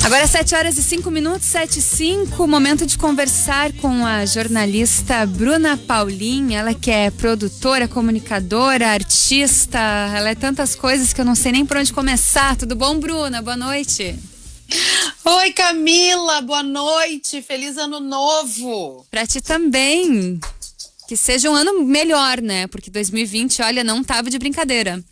Agora 7h05, 7h05, momento de conversar com a jornalista Bruna Paulin. Ela que é produtora, comunicadora, artista, ela é tantas coisas que eu não sei nem por onde começar. Tudo bom, Bruna? Boa noite. Oi, Camila, boa noite, feliz ano novo. Pra ti também, que seja um ano melhor, né? Porque 2020, olha, não tava de brincadeira.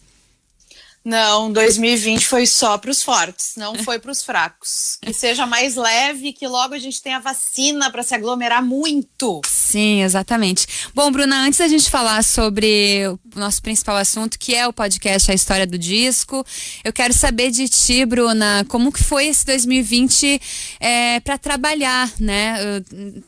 Não, 2020 foi só para os fortes, não foi para os fracos. Que seja mais leve, que logo a gente tenha vacina para se aglomerar muito. Sim, exatamente. Bom, Bruna, antes da gente falar sobre o nosso principal assunto, que é o podcast A História do Disco, eu quero saber de ti, Bruna, como que foi esse 2020 para trabalhar, né?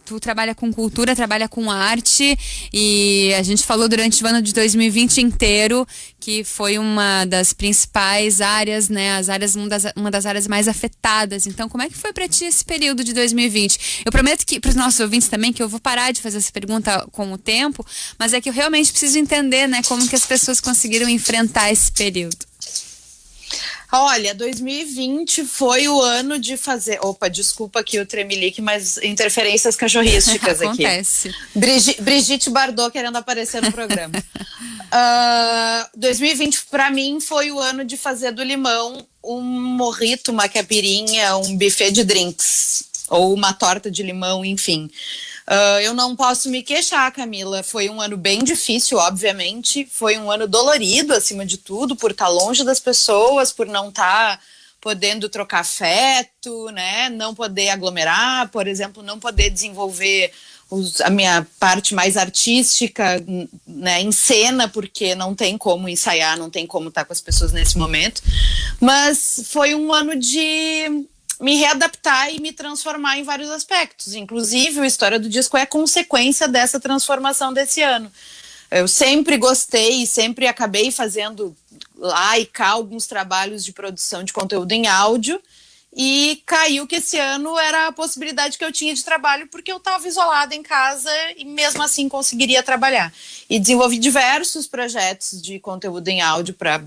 Tu trabalha com cultura, trabalha com arte e a gente falou durante o ano de 2020 inteiro que foi uma das principais áreas, né? As áreas, uma das áreas mais afetadas. Então, como é que foi para ti esse período de 2020? Eu prometo que para os nossos ouvintes também que eu vou parar de fazer essa pergunta com o tempo, mas é que eu realmente preciso entender, né, como que as pessoas conseguiram enfrentar esse período. Olha, 2020 foi o ano de fazer... Opa, desculpa aqui o tremelique, mas interferências cachorrísticas aqui. Acontece. Brigitte Bardot querendo aparecer no programa. 2020 para mim foi o ano de fazer do limão um morrito, uma caipirinha, um buffet de drinks ou uma torta de limão, enfim. Eu não posso me queixar, Camila. Foi um ano bem difícil, obviamente. Foi um ano dolorido, acima de tudo, por estar longe das pessoas, por não estar podendo trocar afeto, né? Não poder aglomerar, por exemplo, não poder desenvolver a minha parte mais artística, né, em cena, porque não tem como ensaiar, não tem como estar com as pessoas nesse momento. Mas foi um ano de me readaptar e me transformar em vários aspectos. Inclusive, a História do Disco é consequência dessa transformação desse ano. Eu sempre gostei e sempre acabei fazendo lá e cá alguns trabalhos de produção de conteúdo em áudio, e caiu que esse ano era a possibilidade que eu tinha de trabalho, porque eu estava isolada em casa e mesmo assim conseguiria trabalhar. E desenvolvi diversos projetos de conteúdo em áudio para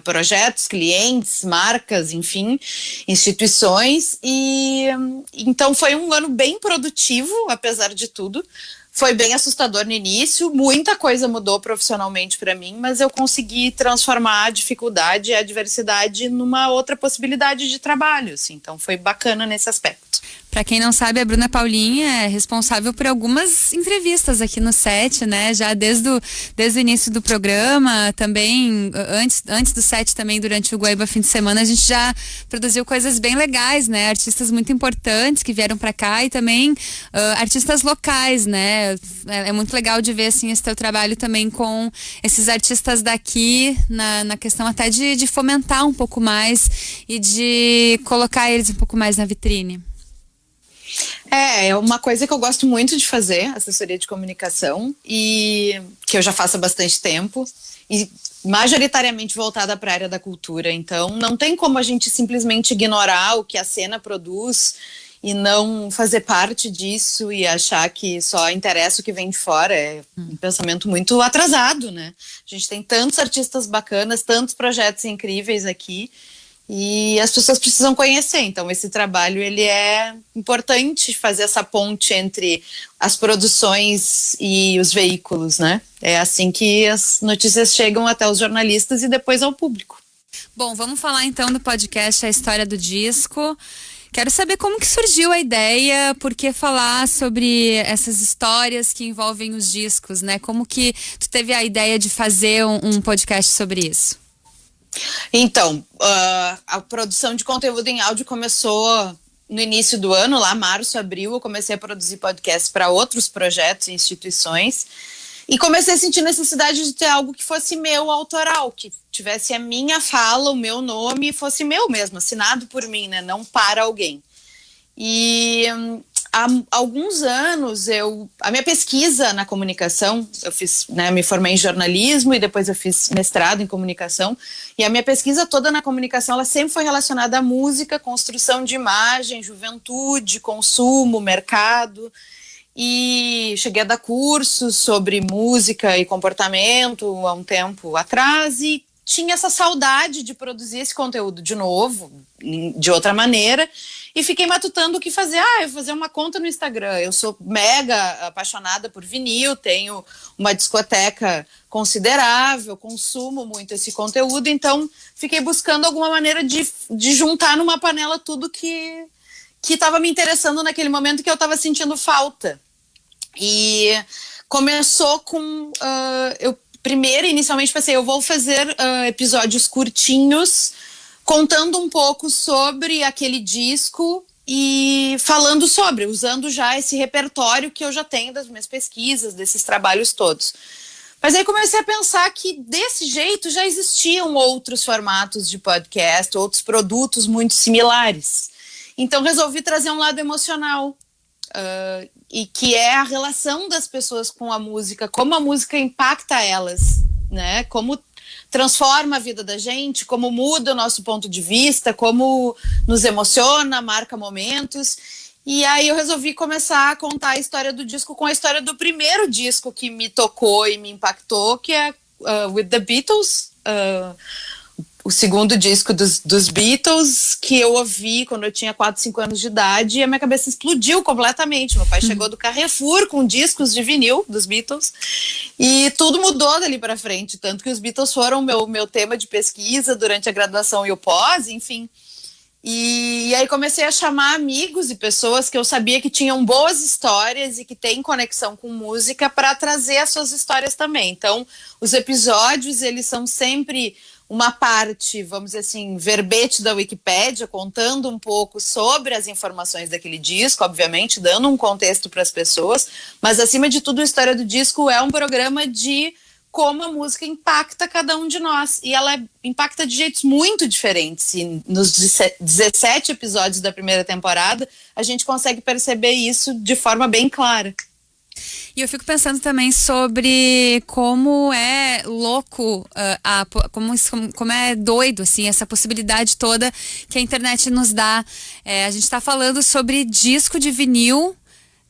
projetos, clientes, marcas, enfim, instituições. E então foi um ano bem produtivo, apesar de tudo. Foi bem assustador no início, muita coisa mudou profissionalmente para mim, mas eu consegui transformar a dificuldade e a adversidade numa outra possibilidade de trabalho, assim. Então foi bacana nesse aspecto. Para quem não sabe, a Bruna Paulin é responsável por algumas entrevistas aqui no set, né? Já desde o início do programa, também antes do set, também durante o Guaíba Fim de Semana, a gente já produziu coisas bem legais, né? Artistas muito importantes que vieram para cá e também artistas locais, né? É muito legal de ver assim esse teu trabalho também com esses artistas daqui na questão até de fomentar um pouco mais e de colocar eles um pouco mais na vitrine. É uma coisa que eu gosto muito de fazer, assessoria de comunicação, e que eu já faço há bastante tempo, e majoritariamente voltada para a área da cultura. Então não tem como a gente simplesmente ignorar o que a cena produz e não fazer parte disso e achar que só interessa o que vem de fora. É um pensamento muito atrasado, né? A gente tem tantos artistas bacanas, tantos projetos incríveis aqui, e as pessoas precisam conhecer. Então esse trabalho ele é importante, fazer essa ponte entre as produções e os veículos, né? É assim que as notícias chegam até os jornalistas e depois ao público. Bom, vamos falar então do podcast A História do Disco. Quero saber como que surgiu a ideia, por que falar sobre essas histórias que envolvem os discos, né? Como que tu teve a ideia de fazer um podcast sobre isso? Então, a produção de conteúdo em áudio começou no início do ano, lá março, abril, eu comecei a produzir podcasts para outros projetos e instituições, e comecei a sentir necessidade de ter algo que fosse meu, autoral, que tivesse a minha fala, o meu nome, e fosse meu mesmo, assinado por mim, né, não para alguém. E há alguns anos, a minha pesquisa na comunicação, eu fiz, né, me formei em jornalismo e depois eu fiz mestrado em comunicação, e a minha pesquisa toda na comunicação, ela sempre foi relacionada à música, construção de imagem, juventude, consumo, mercado, e cheguei a dar cursos sobre música e comportamento há um tempo atrás, e tinha essa saudade de produzir esse conteúdo de novo, de outra maneira, e fiquei matutando o que fazer. Eu vou fazer uma conta no Instagram. Eu sou mega apaixonada por vinil, tenho uma discoteca considerável, consumo muito esse conteúdo, então fiquei buscando alguma maneira de juntar numa panela tudo que estava me interessando naquele momento, que eu estava sentindo falta. E começou com... eu primeiro, inicialmente, pensei, eu vou fazer episódios curtinhos, contando um pouco sobre aquele disco e falando sobre, usando já esse repertório que eu já tenho das minhas pesquisas, desses trabalhos todos. Mas aí comecei a pensar que desse jeito já existiam outros formatos de podcast, outros produtos muito similares. Então resolvi trazer um lado emocional, e que é a relação das pessoas com a música, como a música impacta elas, né? Como transforma a vida da gente, como muda o nosso ponto de vista, como nos emociona, marca momentos. E aí eu resolvi começar a contar a história do disco com a história do primeiro disco que me tocou e me impactou, que é With the Beatles, o segundo disco dos Beatles, que eu ouvi quando eu tinha 4, 5 anos de idade, e a minha cabeça explodiu completamente. Meu pai chegou do Carrefour com discos de vinil dos Beatles, e tudo mudou dali para frente, tanto que os Beatles foram meu tema de pesquisa durante a graduação e o pós, enfim. E aí comecei a chamar amigos e pessoas que eu sabia que tinham boas histórias e que têm conexão com música para trazer as suas histórias também. Então, os episódios, eles são sempre uma parte, vamos dizer assim, verbete da Wikipédia, contando um pouco sobre as informações daquele disco, obviamente, dando um contexto para as pessoas, mas, acima de tudo, a história do disco é um programa de como a música impacta cada um de nós. E ela impacta de jeitos muito diferentes. E nos 17 episódios da primeira temporada, a gente consegue perceber isso de forma bem clara. E eu fico pensando também sobre como é louco, como é doido, assim, essa possibilidade toda que a internet nos dá. A gente está falando sobre disco de vinil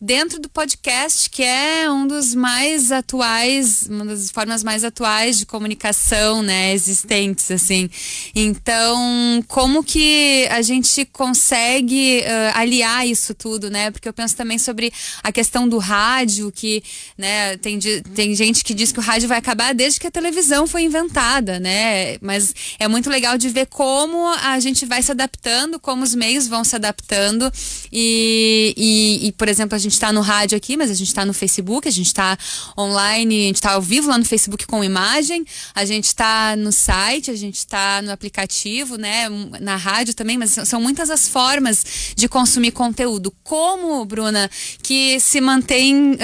dentro do podcast, que é um dos mais atuais, uma das formas mais atuais de comunicação, né, existentes, assim. Então, como que a gente consegue aliar isso tudo, né? Porque eu penso também sobre a questão do rádio, que, né, tem gente que diz que o rádio vai acabar desde que a televisão foi inventada, né? Mas é muito legal de ver como a gente vai se adaptando, como os meios vão se adaptando e por exemplo, a gente está no rádio aqui, mas a gente está no Facebook, a gente está online, a gente está ao vivo lá no Facebook com imagem, a gente está no site, a gente está no aplicativo, né, na rádio também, mas são muitas as formas de consumir conteúdo. Como, Bruna, que se mantém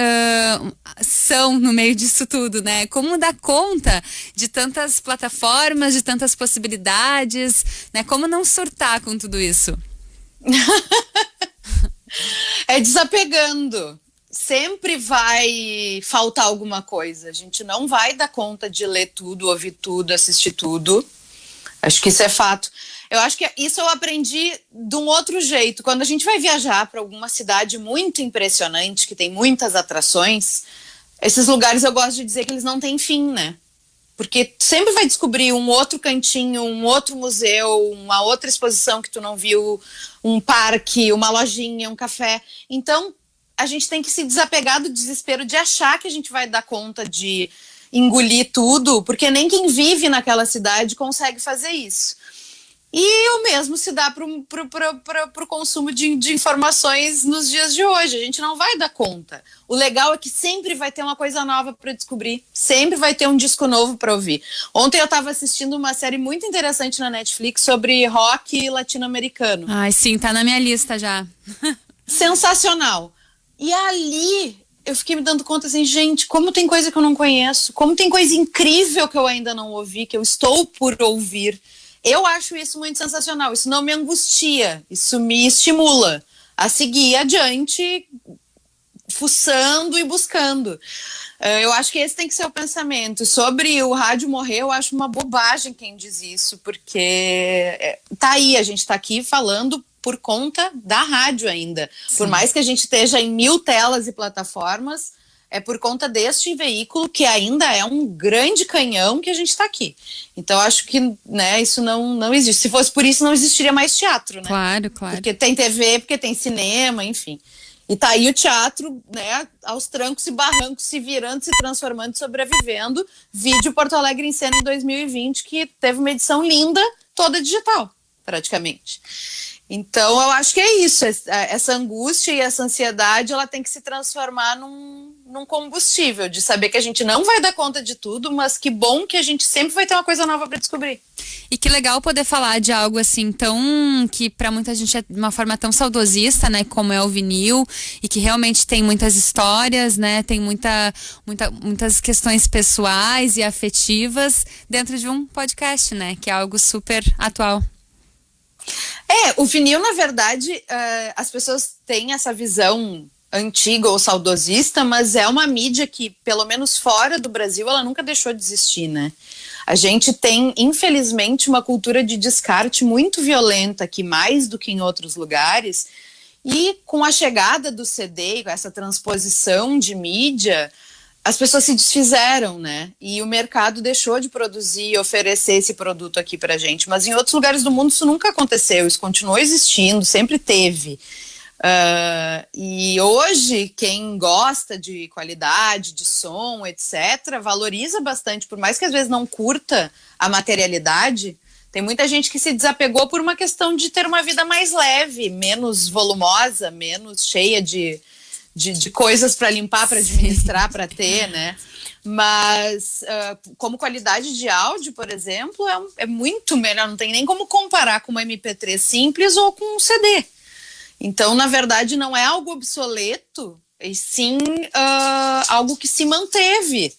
são no meio disso tudo, né? Como dar conta de tantas plataformas, de tantas possibilidades, né? Como não surtar com tudo isso? É desapegando. Sempre vai faltar alguma coisa. A gente não vai dar conta de ler tudo, ouvir tudo, assistir tudo. Acho que isso é fato. Eu acho que isso eu aprendi de um outro jeito. Quando a gente vai viajar para alguma cidade muito impressionante, que tem muitas atrações, esses lugares eu gosto de dizer que eles não têm fim, né? Porque sempre vai descobrir um outro cantinho, um outro museu, uma outra exposição que tu não viu, um parque, uma lojinha, um café. Então, a gente tem que se desapegar do desespero de achar que a gente vai dar conta de engolir tudo, porque nem quem vive naquela cidade consegue fazer isso. E o mesmo se dá para o consumo de informações nos dias de hoje. A gente não vai dar conta. O legal é que sempre vai ter uma coisa nova para descobrir. Sempre vai ter um disco novo para ouvir. Ontem eu estava assistindo uma série muito interessante na Netflix sobre rock latino-americano. Ai, sim, tá na minha lista já. Sensacional. E ali eu fiquei me dando conta assim, gente, como tem coisa que eu não conheço, como tem coisa incrível que eu ainda não ouvi, que eu estou por ouvir. Eu acho isso muito sensacional, isso não me angustia, isso me estimula a seguir adiante, fuçando e buscando. Eu acho que esse tem que ser o pensamento. Sobre o rádio morrer, eu acho uma bobagem quem diz isso, porque tá aí, a gente tá aqui falando por conta da rádio ainda. Sim. Por mais que a gente esteja em 1000 telas e plataformas, é por conta deste veículo que ainda é um grande canhão que a gente está aqui. Então, acho que, né, isso não existe. Se fosse por isso, não existiria mais teatro, né? Claro. Porque tem TV, porque tem cinema, enfim. E tá aí o teatro, né, aos trancos e barrancos, se virando, se transformando, sobrevivendo. Vídeo Porto Alegre em Cena em 2020, que teve uma edição linda, toda digital, praticamente. Então, eu acho que é isso. Essa angústia e essa ansiedade, ela tem que se transformar num combustível, de saber que a gente não vai dar conta de tudo, mas que bom que a gente sempre vai ter uma coisa nova para descobrir. E que legal poder falar de algo assim tão, que para muita gente é de uma forma tão saudosista, né, como é o vinil, e que realmente tem muitas histórias, né, tem muitas questões pessoais e afetivas dentro de um podcast, né, que é algo super atual. O vinil, na verdade, as pessoas têm essa visão antiga ou saudosista, mas é uma mídia que, pelo menos fora do Brasil, ela nunca deixou de existir, né? A gente tem, infelizmente, uma cultura de descarte muito violenta aqui, mais do que em outros lugares, e com a chegada do CD, com essa transposição de mídia, as pessoas se desfizeram, né? E o mercado deixou de produzir e oferecer esse produto aqui pra gente. Mas em outros lugares do mundo isso nunca aconteceu, isso continuou existindo, sempre teve. E hoje, quem gosta de qualidade, de som, etc., valoriza bastante, por mais que às vezes não curta a materialidade. Tem muita gente que se desapegou por uma questão de ter uma vida mais leve, menos volumosa, menos cheia de coisas para limpar, para administrar, para ter, né? Mas como qualidade de áudio, por exemplo, é muito melhor, não tem nem como comparar com uma MP3 simples ou com um CD. Então, na verdade, não é algo obsoleto, e sim algo que se manteve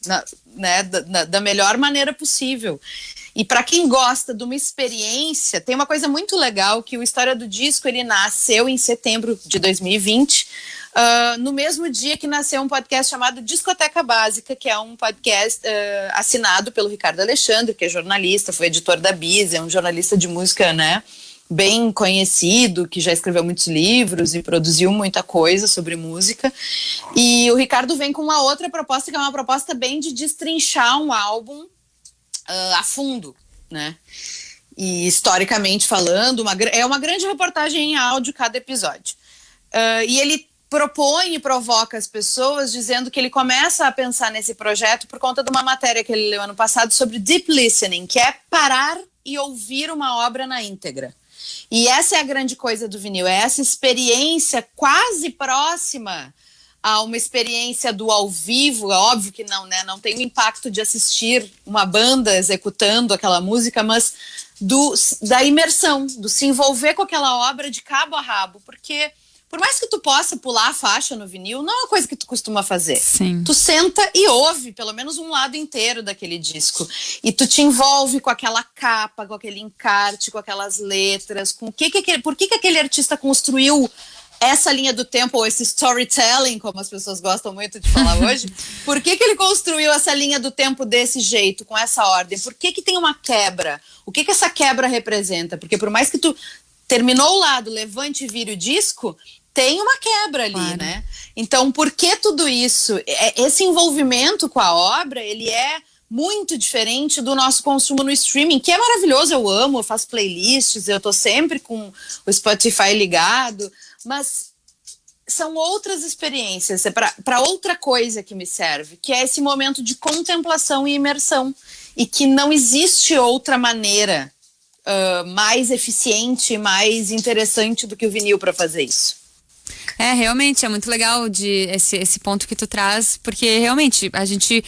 da melhor maneira possível. E para quem gosta de uma experiência, tem uma coisa muito legal, que o História do Disco, ele nasceu em setembro de 2020, no mesmo dia que nasceu um podcast chamado Discoteca Básica, que é um podcast assinado pelo Ricardo Alexandre, que é jornalista, foi editor da Bis, é um jornalista de música, né, bem conhecido, que já escreveu muitos livros e produziu muita coisa sobre música. E o Ricardo vem com uma outra proposta, que é uma proposta bem de destrinchar um álbum a fundo, né? E historicamente falando, é uma grande reportagem em áudio cada episódio. E ele propõe e provoca as pessoas, dizendo que ele começa a pensar nesse projeto por conta de uma matéria que ele leu ano passado sobre deep listening, que é parar e ouvir uma obra na íntegra. E essa é a grande coisa do vinil, é essa experiência quase próxima a uma experiência do ao vivo. É óbvio que não, né? Não tem o impacto de assistir uma banda executando aquela música, mas da imersão, do se envolver com aquela obra de cabo a rabo, porque por mais que tu possa pular a faixa no vinil, não é uma coisa que tu costuma fazer. Sim. Tu senta e ouve pelo menos um lado inteiro daquele disco. E tu te envolve com aquela capa, com aquele encarte, com aquelas letras, com por que aquele artista construiu essa linha do tempo, ou esse storytelling, como as pessoas gostam muito de falar hoje. Por que ele construiu essa linha do tempo desse jeito, com essa ordem? Por que tem uma quebra? O que essa quebra representa? Porque por mais que tu terminou o lado, levante e vire o disco, tem uma quebra ali, claro, né? Então, por que tudo isso? Esse envolvimento com a obra, ele é muito diferente do nosso consumo no streaming, que é maravilhoso, eu amo, eu faço playlists, eu tô sempre com o Spotify ligado, mas são outras experiências, é para outra coisa que me serve, que é esse momento de contemplação e imersão, e que não existe outra maneira mais eficiente, mais interessante do que o vinil para fazer isso. Realmente, é muito legal esse ponto que tu traz, porque realmente a gente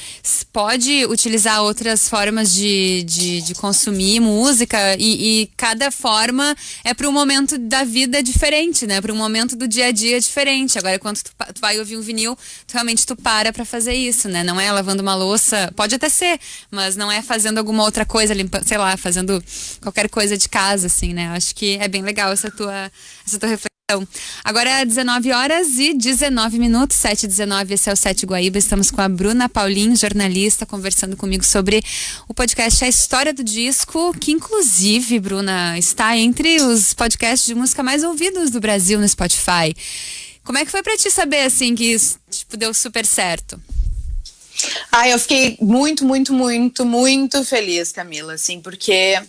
pode utilizar outras formas de consumir música e cada forma é para um momento da vida diferente, né? Para um momento do dia a dia diferente. Agora, quando tu vai ouvir um vinil, realmente tu para fazer isso, né? Não é lavando uma louça, pode até ser, mas não é fazendo alguma outra coisa, limpando, sei lá, fazendo qualquer coisa de casa, assim, né? Acho que é bem legal essa tua reflexão. Agora é 19h19, 7h19, esse é o Sete Guaíba. Estamos com a Bruna Paulin, jornalista, conversando comigo sobre o podcast A História do Disco, que inclusive, Bruna, está entre os podcasts de música mais ouvidos do Brasil no Spotify. Como é que foi pra ti saber, assim, que deu super certo? Eu fiquei muito, muito, muito, muito feliz, Camila, assim, porque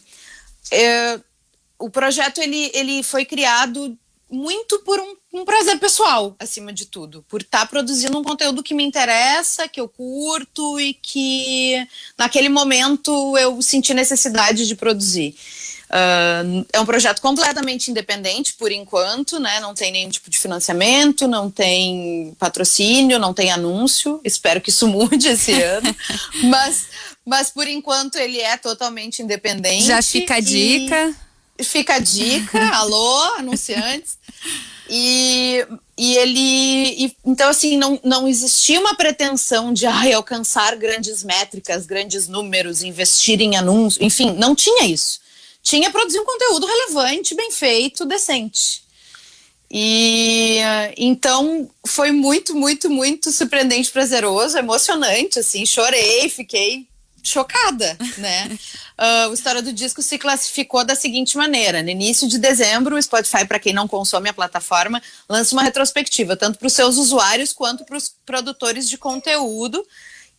o projeto ele foi criado muito por um prazer pessoal, acima de tudo, por estar produzindo um conteúdo que me interessa, que eu curto e que naquele momento eu senti necessidade de produzir. É um projeto completamente independente por enquanto, né? Não tem nenhum tipo de financiamento, não tem patrocínio, não tem anúncio. Espero que isso mude esse ano, mas por enquanto ele é totalmente independente. Já fica a dica. Fica a dica, alô, anunciantes. Então assim, não existia uma pretensão de alcançar grandes métricas, grandes números, investir em anúncio, enfim, não tinha isso. Tinha produzir um conteúdo relevante, bem feito, decente. Então foi muito, muito, muito surpreendente, prazeroso, emocionante, assim, chorei, fiquei chocada, né? O História do Disco se classificou da seguinte maneira: no início de dezembro, o Spotify, para quem não consome a plataforma, lança uma retrospectiva, tanto para os seus usuários quanto para os produtores de conteúdo,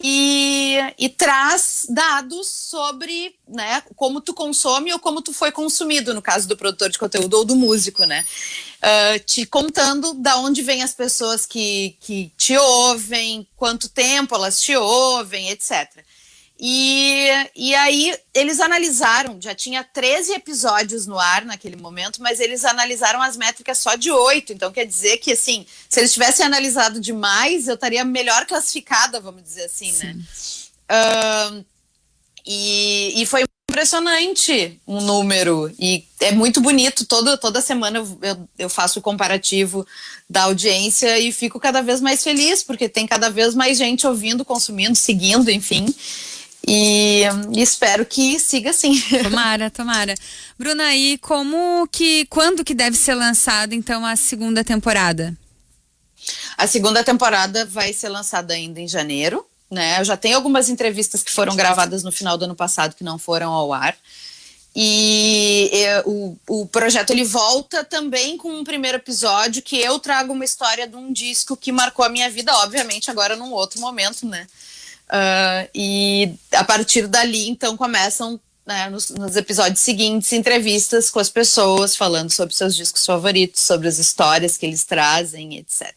e traz dados sobre, né, como tu consome ou como tu foi consumido, no caso do produtor de conteúdo ou do músico, né? Te contando da onde vêm as pessoas que te ouvem, quanto tempo elas te ouvem, etc. E aí eles analisaram, já tinha 13 episódios no ar naquele momento, mas eles analisaram as métricas só de 8, então quer dizer que, assim, se eles tivessem analisado demais, eu estaria melhor classificada, vamos dizer assim, né? E foi impressionante o número, e é muito bonito, toda semana eu faço o comparativo da audiência e fico cada vez mais feliz, porque tem cada vez mais gente ouvindo, consumindo, seguindo, enfim. E espero que siga assim. Tomara. Bruna, e quando que deve ser lançada então a segunda temporada? A segunda temporada vai ser lançada ainda em janeiro, né? Eu já tenho algumas entrevistas que foram gravadas no final do ano passado que não foram ao ar. E o projeto ele volta também com um primeiro episódio que eu trago uma história de um disco que marcou a minha vida, obviamente agora num outro momento, né? E a partir dali, então, começam, né, nos episódios seguintes, entrevistas com as pessoas, falando sobre seus discos favoritos, sobre as histórias que eles trazem, etc.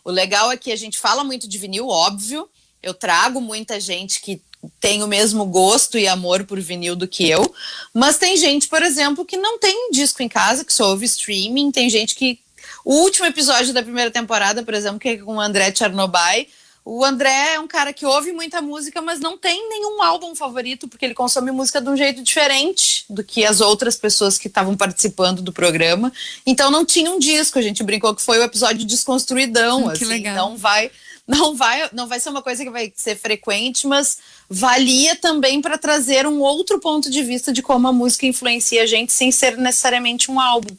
O legal é que a gente fala muito de vinil, óbvio. Eu trago muita gente que tem o mesmo gosto e amor por vinil do que eu, mas tem gente, por exemplo, que não tem disco em casa, que só ouve streaming. Tem gente que... O último episódio da primeira temporada, por exemplo, que é com o André Chernobyl. O André é um cara que ouve muita música, mas não tem nenhum álbum favorito, porque ele consome música de um jeito diferente do que as outras pessoas que estavam participando do programa. Então não tinha um disco, a gente brincou que foi o episódio desconstruidão, assim. Legal. Não vai ser uma coisa que vai ser frequente, mas valia também para trazer um outro ponto de vista de como a música influencia a gente sem ser necessariamente um álbum.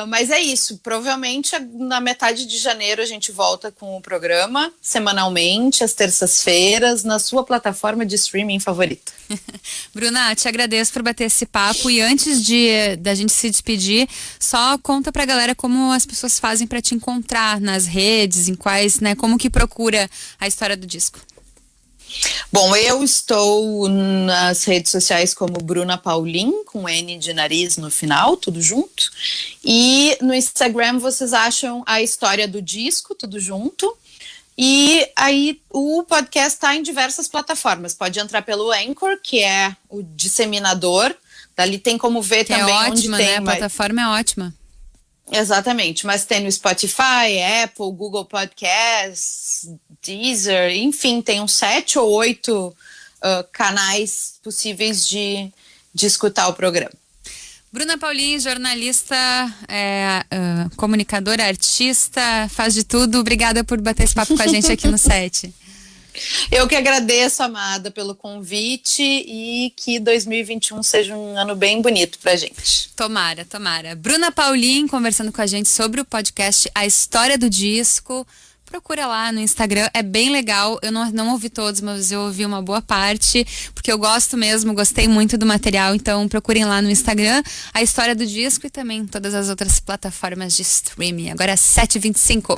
Mas é isso, provavelmente na metade de janeiro a gente volta com o programa, semanalmente, às terças-feiras, na sua plataforma de streaming favorita. Bruna, te agradeço por bater esse papo, e antes da gente se despedir, só conta pra galera como as pessoas fazem para te encontrar nas redes, em quais, né, como que procura a História do Disco. Bom, eu estou nas redes sociais como Bruna Paulin, com N de nariz no final, tudo junto. E no Instagram vocês acham a História do Disco, tudo junto. E aí o podcast está em diversas plataformas. Pode entrar pelo Anchor, que é o disseminador. Dali tem como ver que também é ótima, onde tem... né? A plataforma é ótima. Exatamente, mas tem no Spotify, Apple, Google Podcasts, Deezer, enfim, tem uns 7 ou 8 canais possíveis de escutar o programa. Bruna Paulin, jornalista, comunicadora, artista, faz de tudo. Obrigada por bater esse papo com a gente aqui no set. Eu que agradeço, amada, pelo convite, e que 2021 seja um ano bem bonito pra gente. Tomara. Bruna Paulin conversando com a gente sobre o podcast A História do Disco. Procura lá no Instagram, é bem legal. Eu não ouvi todos, mas eu ouvi uma boa parte, porque eu gostei muito do material. Então procurem lá no Instagram A História do Disco, e também todas as outras plataformas de streaming. Agora é 7h25.